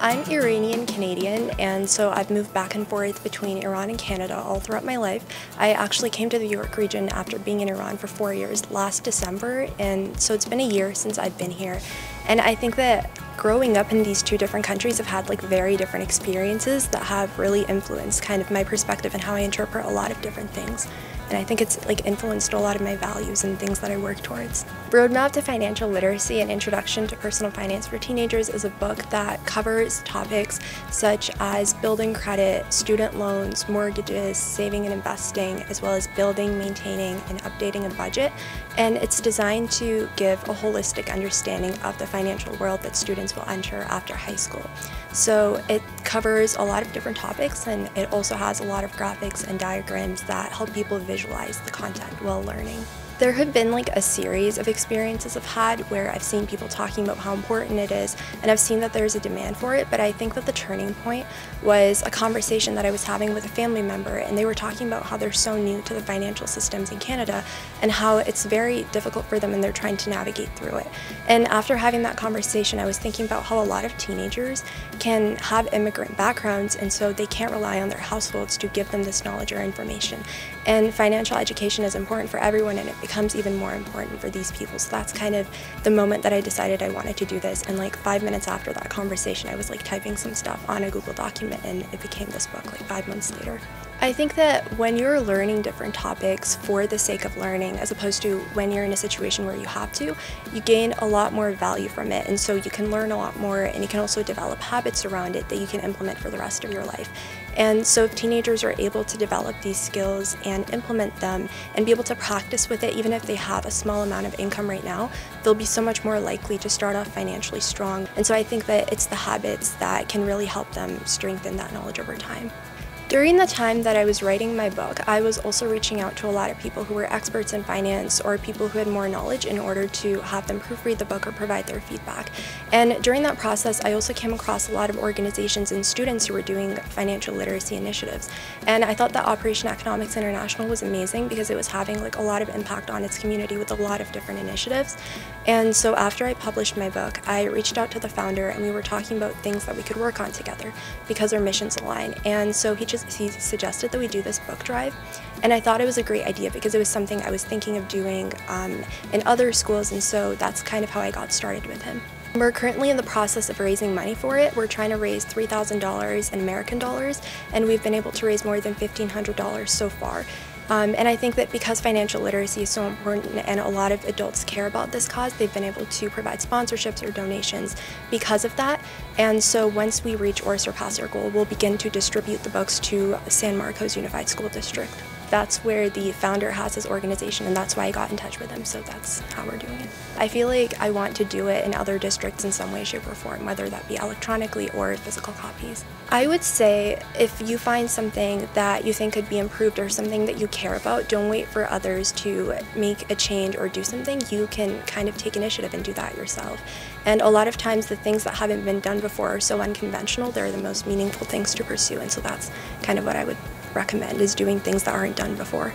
I'm Iranian Canadian, and so I've moved back and forth between Iran and Canada all throughout my life. I actually came to the York region after being in Iran for 4 years last December, and so it's been a year since I've been here. And I think that growing up in these two different countries, I've had like very different experiences that have really influenced kind of my perspective and how I interpret a lot of different things. And I think it's like influenced a lot of my values and things that I work towards. Roadmap to Financial Literacy: An Introduction to Personal Finance for Teenagers is a book that covers topics such as building credit, student loans, mortgages, saving and investing, as well as building, maintaining, and updating a budget. And it's designed to give a holistic understanding of the financial world that students will enter after high school. So it covers a lot of different topics, and it also has a lot of graphics and diagrams that help people visualize the content while learning. There have been like a series of experiences I've had where I've seen people talking about how important it is, and I've seen that there's a demand for it, but I think that the turning point was a conversation that I was having with a family member, and they were talking about how they're so new to the financial systems in Canada and how it's very difficult for them and they're trying to navigate through it. And after having that conversation, I was thinking about how a lot of teenagers can have immigrant backgrounds, and so they can't rely on their households to give them this knowledge or information. And financial education is important for everyone, and it becomes even more important for these people. So that's kind of the moment that I decided I wanted to do this. And like 5 minutes after that conversation, I was like typing some stuff on a Google document, and it became this book like 5 months later. I think that when you're learning different topics for the sake of learning, as opposed to when you're in a situation where you have to, you gain a lot more value from it. And so you can learn a lot more, and you can also develop habits around it that you can implement for the rest of your life. And so if teenagers are able to develop these skills and implement them and be able to practice with it, even if they have a small amount of income right now, they'll be so much more likely to start off financially strong. And so I think that it's the habits that can really help them strengthen that knowledge over time. During the time that I was writing my book, I was also reaching out to a lot of people who were experts in finance or people who had more knowledge in order to have them proofread the book or provide their feedback. And during that process, I also came across a lot of organizations and students who were doing financial literacy initiatives. And I thought that Operation Economics International was amazing because it was having like a lot of impact on its community with a lot of different initiatives. And so after I published my book, I reached out to the founder, and we were talking about things that we could work on together because our missions align. And so he suggested that we do this book drive, and I thought it was a great idea because it was something I was thinking of doing in other schools, and so that's kind of how I got started with him. We're currently in the process of raising money for it. We're trying to raise $3,000 in American dollars, and we've been able to raise more than $1,500 so far. And I think that because financial literacy is so important and a lot of adults care about this cause, they've been able to provide sponsorships or donations because of that. And so once we reach or surpass our goal, we'll begin to distribute the books to San Marcos Unified School District. That's where the founder has his organization, and that's why I got in touch with him, so that's how we're doing it. I feel like I want to do it in other districts in some way, shape, or form, whether that be electronically or physical copies. I would say if you find something that you think could be improved or something that you care about, don't wait for others to make a change or do something. You can kind of take initiative and do that yourself. And a lot of times the things that haven't been done before are so unconventional, they're the most meaningful things to pursue, and so that's kind of what I would recommend, is doing things that aren't done before.